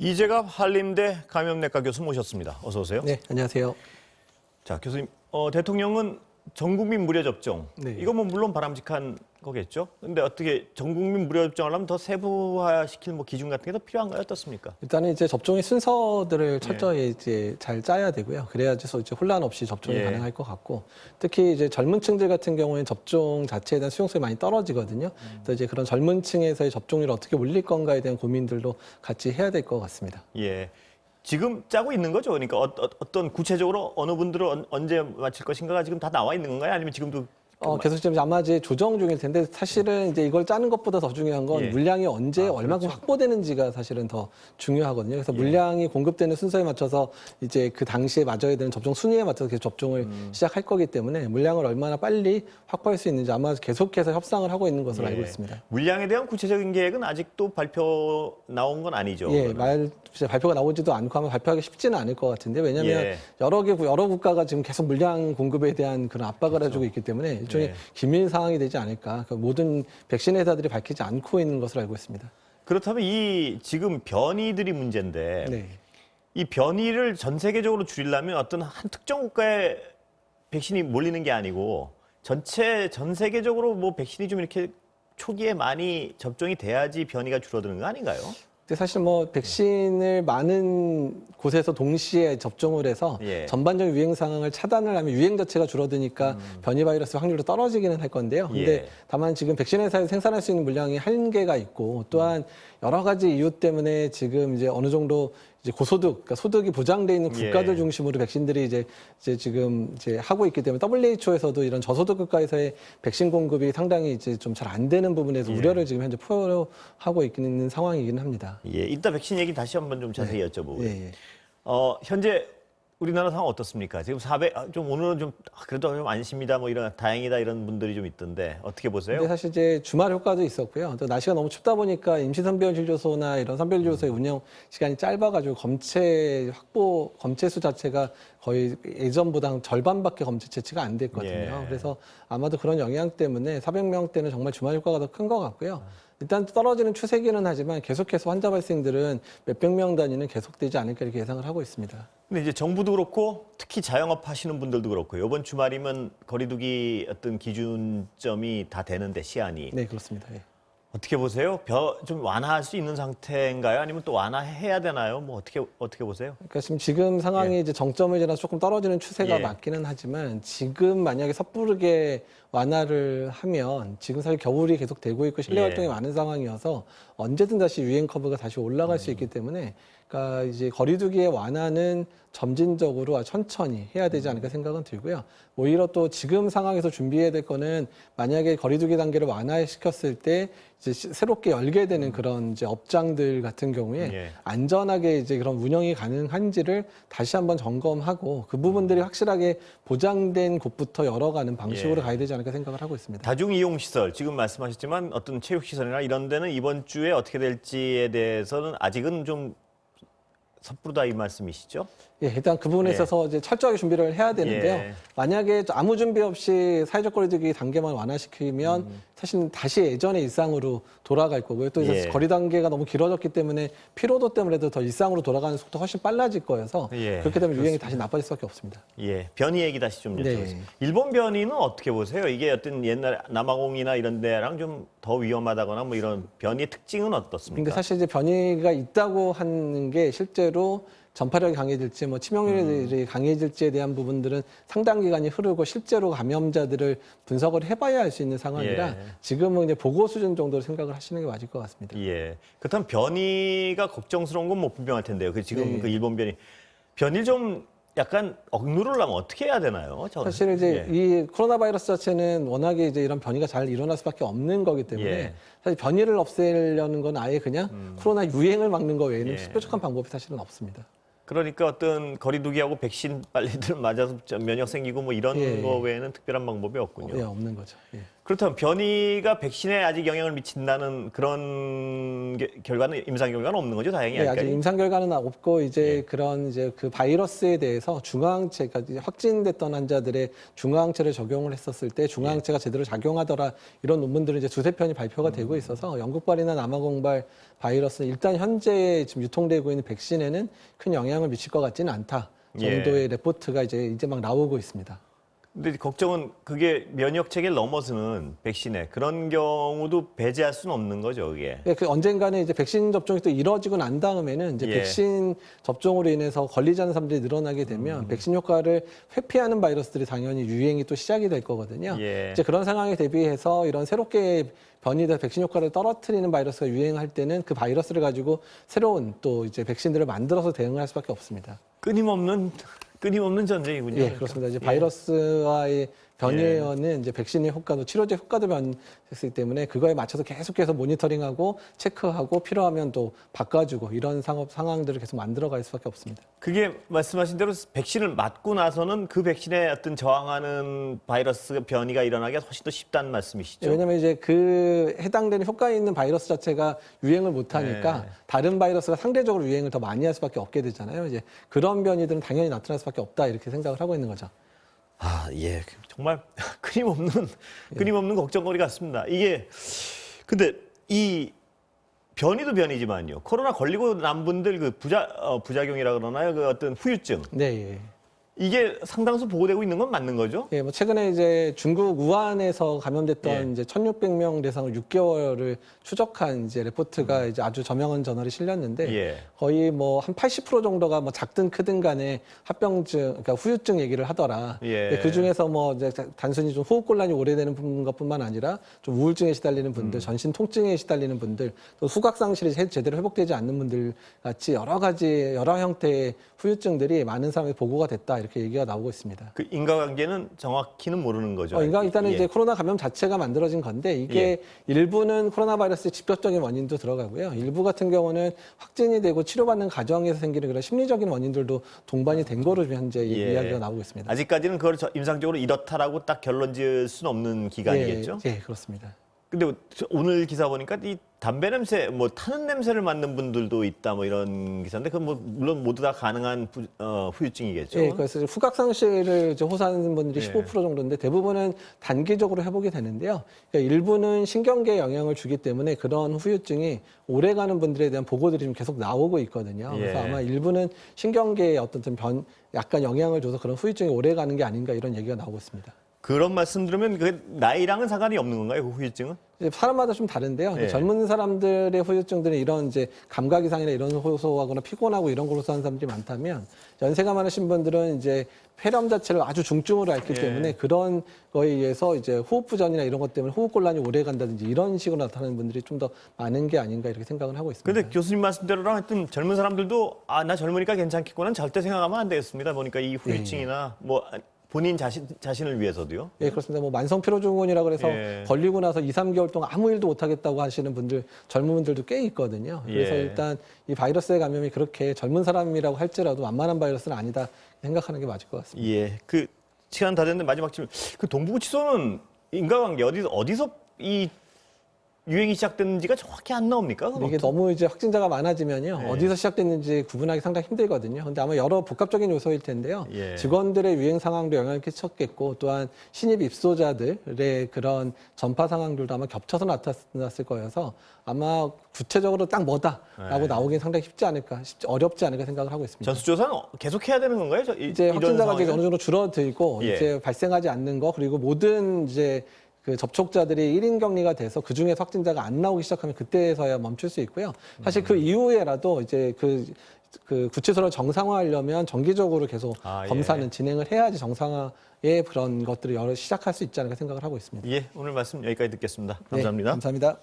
이재갑 한림대 감염내과 교수 모셨습니다. 어서 오세요. 네, 안녕하세요. 자, 교수님, 대통령은 전국민 무료 접종. 네. 이거 뭐 물론 바람직한 거겠죠. 근데 어떻게 전국민 무료 접종을 하면 더 세부화시킬 뭐 기준 같은 게 더 필요한가요? 어떻습니까? 일단은 이제 접종의 순서들을 철저히 이제 잘 짜야 되고요. 그래야지 이제 혼란 없이 접종이 가능할 것 같고, 특히 이제 젊은 층들 같은 경우에는 접종 자체에 대한 수용성이 많이 떨어지거든요. 그래서 이제 그런 젊은 층에서의 접종률을 어떻게 올릴 건가에 대한 고민들도 같이 해야 될 것 같습니다. 예. 지금 짜고 있는 거죠. 그러니까 어떤 구체적으로 어느 분들은 언제 마칠 것인가가 지금 다 나와 있는 건가요? 아니면 지금도 계속 지금 아마 이제 조정 중일 텐데 사실은 이제 이걸 짜는 것보다 더 중요한 건 물량이 언제 얼마큼 확보되는지가 사실은 더 중요하거든요. 그래서 물량이 공급되는 순서에 맞춰서 이제 그 당시에 맞아야 되는 접종 순위에 맞춰서 계속 접종을 시작할 거기 때문에 물량을 얼마나 빨리 확보할 수 있는지 아마 계속해서 협상을 하고 있는 것으로 알고 있습니다. 물량에 대한 구체적인 계획은 아직도 발표 나온 건 아니죠. 예, 발표가 나오지도 않고 하면 발표하기 쉽지는 않을 것 같은데 왜냐하면 여러 국가가 지금 계속 물량 공급에 대한 그런 압박을 해주고 있기 때문에 일종의 기밀 상황이 되지 않을까. 그러니까 모든 백신 회사들이 밝히지 않고 있는 것으로 알고 있습니다. 그렇다면 이 지금 변이들이 문제인데 이 변이를 전 세계적으로 줄이려면 어떤 한 특정 국가에 백신이 몰리는 게 아니고 전 세계적으로 뭐 백신이 좀 이렇게 초기에 많이 접종이 돼야지 변이가 줄어드는 거 아닌가요? 근데 사실 뭐 백신을 많은 곳에서 동시에 접종을 해서 전반적인 유행 상황을 차단을 하면 유행 자체가 줄어드니까 변이 바이러스 확률도 떨어지기는 할 건데요. 근데 다만 지금 백신 회사에서 생산할 수 있는 물량이 한계가 있고 또한 여러 가지 이유 때문에 지금 이제 어느 정도 이제 고소득, 그러니까 소득이 보장돼 있는 국가들 중심으로 백신들이 이제 지금 하고 있기 때문에 WHO에서도 이런 저소득 국가에서의 백신 공급이 상당히 이제 좀 잘 안 되는 부분에서 우려를 지금 현재 표하고 있는 상황이긴 합니다. 이따 백신 얘기 다시 한번 좀 자세히 여쭤보고요. 현재 우리나라 상황 어떻습니까? 지금 좀 오늘은 좀 그래도 좀 안심이다, 뭐 이런 다행이다 이런 분들이 좀 있던데 어떻게 보세요? 근데 사실 이제 주말 효과도 있었고요. 또 날씨가 너무 춥다 보니까 임시선별진료소나 이런 선별진료소의 운영 시간이 짧아가지고 검체 수 자체가 거의 예전보다 절반밖에 검체 채취가 안 됐거든요. 그래서 아마도 그런 영향 때문에 400명대는 정말 주말 효과가 더 큰 것 같고요. 일단 떨어지는 추세기는 하지만 계속해서 환자 발생들은 몇백 명 단위는 계속되지 않을까 이렇게 예상을 하고 있습니다. 근데 이제 정부도 그렇고 특히 자영업 하시는 분들도 그렇고 이번 주말이면 거리두기 어떤 기준점이 다 되는데 시한이. 네, 그렇습니다. 어떻게 보세요? 좀 완화할 수 있는 상태인가요? 아니면 또 완화해야 되나요? 뭐 어떻게 보세요? 그러니까 지금 상황이 이제 정점을 지나서 조금 떨어지는 추세가 맞기는 하지만 지금 만약에 섣부르게 완화를 하면 지금 사실 겨울이 계속 되고 있고 실내 활동이 많은 상황이어서 언제든 다시 유행 커브가 다시 올라갈 수 있기 때문에 그러니까 이제 거리두기의 완화는 점진적으로 천천히 해야 되지 않을까 생각은 들고요. 오히려 또 지금 상황에서 준비해야 될 거는 만약에 거리두기 단계를 완화시켰을 때 이제 새롭게 열게 되는 그런 이제 업장들 같은 경우에 안전하게 이제 그런 운영이 가능한지를 다시 한번 점검하고 그 부분들이 확실하게 보장된 곳부터 열어가는 방식으로 가야 되지 않을까 생각을 하고 있습니다. 다중이용시설, 지금 말씀하셨지만 어떤 체육시설이나 이런 데는 이번 주에 어떻게 될지에 대해서는 아직은 좀 섣부르다 이 말씀이시죠? 일단 그 부분에 있어서 이제 철저하게 준비를 해야 되는데요. 만약에 아무 준비 없이 사회적 거리두기 단계만 완화시키면 사실 다시 예전의 일상으로 돌아갈 거고요. 또 이제 거리 단계가 너무 길어졌기 때문에 피로도 때문에도 더 일상으로 돌아가는 속도가 훨씬 빨라질 거여서 그렇게 되면 유행이 다시 나빠질 수밖에 없습니다. 변이 얘기 다시 좀 여쭤보겠습니다. 일본 변이는 어떻게 보세요? 이게 어떤 옛날 남아공이나 이런 데랑 좀 더 위험하다거나 뭐 이런 변이의 특징은 어떻습니까? 근데 사실 이제 변이가 있다고 하는 게 실제로 전파력이 강해질지 뭐 치명률이 강해질지에 대한 부분들은 상당 기간이 흐르고 실제로 감염자들을 분석을 해봐야 알 수 있는 상황이라 지금은 이제 보고 수준 정도로 생각을 하시는 게 맞을 것 같습니다. 그렇다면 변이가 걱정스러운 건 뭐 분명할 텐데요. 지금 그 일본 변이를 좀 약간 억누르려면 어떻게 해야 되나요? 사실 이제 이 코로나 바이러스 자체는 워낙에 이제 이런 변이가 잘 일어날 수밖에 없는 거기 때문에 사실 변이를 없애려는 건 아예 그냥 코로나 유행을 막는 거 외에는 뾰족한 방법이 사실은 없습니다. 그러니까 어떤 거리두기하고 백신 빨리들 맞아서 면역 생기고 뭐 이런 거 외에는 특별한 방법이 없군요. 없는 거죠. 그렇다면 변이가 백신에 아직 영향을 미친다는 그런 결과는 임상 결과는 없는 거죠, 다행히. 네, 아직 임상 결과는 없고 이제 그런 이제 그 바이러스에 대해서 중화항체, 그러니까 확진됐던 환자들의 중화항체를 적용을 했었을 때 중화항체가 제대로 작용하더라 이런 논문들은 이제 두세 편이 발표가 되고 있어서 영국발이나 남아공발 바이러스는 일단 현재 지금 유통되고 있는 백신에는 큰 영향을 미칠 것 같지는 않다 정도의 레포트가 이제 막 나오고 있습니다. 근데 걱정은 그게 면역 체계를 넘어서는 백신에 그런 경우도 배제할 수는 없는 거죠, 그게. 네, 그 언젠가는 이제 백신 접종이 또 이루어지고 난 다음에는 이제 백신 접종으로 인해서 걸리지 않는 사람들이 늘어나게 되면 백신 효과를 회피하는 바이러스들이 당연히 유행이 또 시작이 될 거거든요. 이제 그런 상황에 대비해서 이런 새롭게 변이돼서 백신 효과를 떨어뜨리는 바이러스가 유행할 때는 그 바이러스를 가지고 새로운 또 이제 백신들을 만들어서 대응할 수밖에 없습니다. 끊임없는 전쟁이군요. 예, 그렇습니다. 이제 바이러스와의 변이에는 이제 백신의 효과도 치료제 효과도 변했기 때문에 그거에 맞춰서 계속해서 모니터링하고 체크하고 필요하면 또 바꿔주고 이런 상황들을 계속 만들어갈 수밖에 없습니다. 그게 말씀하신 대로 백신을 맞고 나서는 그 백신에 어떤 저항하는 바이러스 변이가 일어나기가 훨씬 더 쉽다는 말씀이시죠? 예, 왜냐하면 이제 그 해당되는 효과 있는 바이러스 자체가 유행을 못하니까 다른 바이러스가 상대적으로 유행을 더 많이 할 수밖에 없게 되잖아요. 이제 그런 변이들은 당연히 나타날 수밖에 없다 이렇게 생각을 하고 있는 거죠. 아, 예. 정말 끊임없는 걱정거리 같습니다. 이게, 근데 이 변이도 변이지만요. 코로나 걸리고 난 분들 그 부작용이라 그러나요? 그 어떤 후유증. 네, 예. 이게 상당수 보고되고 있는 건 맞는 거죠? 예, 뭐 최근에 이제 중국 우한에서 감염됐던 이제 1,600명 대상으로 6개월을 추적한 이제 레포트가 이제 아주 저명한 저널에 실렸는데 거의 뭐 한 80% 정도가 뭐 작든 크든 간에 합병증, 그러니까 후유증 얘기를 하더라. 그 중에서 뭐 이제 단순히 좀 호흡곤란이 오래되는 것뿐만 아니라 좀 우울증에 시달리는 분들, 전신 통증에 시달리는 분들, 또 후각상실이 제대로 회복되지 않는 분들 같이 여러 형태의 후유증들이 많은 사람이 보고가 됐다. 이렇게 얘기가 나오고 있습니다. 그 인과관계는 정확히는 모르는 거죠. 일단은 이제 코로나 감염 자체가 만들어진 건데 이게 일부는 코로나 바이러스의 직접적인 원인도 들어가고요. 일부 같은 경우는 확진이 되고 치료받는 과정에서 생기는 그런 심리적인 원인들도 동반이 된 거로 현재 이야기가 나오고 있습니다. 아직까지는 그걸 임상적으로 이렇다라고 딱 결론 지을 수는 없는 기간이겠죠? 예, 그렇습니다. 근데 오늘 기사 보니까 이 담배 냄새, 뭐 타는 냄새를 맡는 분들도 있다, 뭐 이런 기사인데 그건 뭐 물론 모두 다 가능한 후유증이겠죠. 예, 그래서 후각상실을 이제 호소하는 분들이 15% 정도인데 대부분은 단기적으로 회복이 되는데요. 그러니까 일부는 신경계에 영향을 주기 때문에 그런 후유증이 오래가는 분들에 대한 보고들이 좀 계속 나오고 있거든요. 그래서 아마 일부는 신경계에 어떤 약간 영향을 줘서 그런 후유증이 오래가는 게 아닌가 이런 얘기가 나오고 있습니다. 그런 말씀 들으면 그 나이랑은 상관이 없는 건가요, 그 후유증은? 이제 사람마다 좀 다른데요. 젊은 사람들의 후유증들은 이런 이제 감각 이상이나 이런 호소하거나 피곤하고 이런 걸 호소하는 사람들이 많다면 연세가 많으신 분들은 이제 폐렴 자체를 아주 중증으로 앓기 때문에 그런 거에 의해서 이제 호흡부전이나 이런 것 때문에 호흡곤란이 오래 간다든지 이런 식으로 나타나는 분들이 좀 더 많은 게 아닌가 이렇게 생각을 하고 있습니다. 근데 교수님 말씀대로랑 하여튼 젊은 사람들도 나 젊으니까 괜찮겠구나는 절대 생각하면 안 되겠습니다. 보니까 이 후유증이나 뭐 본인 자신을 위해서도요? 예, 그렇습니다. 뭐 만성 피로증후군이라고 해서 걸리고 나서 2, 3개월 동안 아무 일도 못 하겠다고 하시는 분들, 젊은 분들도 꽤 있거든요. 그래서 일단 이 바이러스의 감염이 그렇게 젊은 사람이라고 할지라도 만만한 바이러스는 아니다 생각하는 게 맞을 것 같습니다. 예. 그 시간 다 됐는데 마지막 질문. 그 동부구치소는 인과관계 어디서 이 유행이 시작됐는지가 정확히 안 나옵니까? 이게 너무 이제 확진자가 많아지면요. 어디서 시작됐는지 구분하기 상당히 힘들거든요. 근데 아마 여러 복합적인 요소일 텐데요. 직원들의 유행 상황도 영향을 끼쳤겠고 또한 신입 입소자들의 그런 전파 상황들도 아마 겹쳐서 나타났을 거여서 아마 구체적으로 딱 뭐다라고 나오긴 상당히 어렵지 않을까 생각을 하고 있습니다. 전수조사는 계속 해야 되는 건가요? 이제 확진자가 이제 어느 정도 줄어들고 이제 발생하지 않는 거 그리고 모든 이제 그 접촉자들이 1인 격리가 돼서 그 중에 확진자가 안 나오기 시작하면 그때서야 멈출 수 있고요. 사실 그 이후에라도 이제 그 구치소를 정상화하려면 정기적으로 계속 검사는 진행을 해야지 정상화의 그런 것들을 시작할 수 있지 않을까 생각을 하고 있습니다. 예, 오늘 말씀 여기까지 듣겠습니다. 감사합니다. 네, 감사합니다.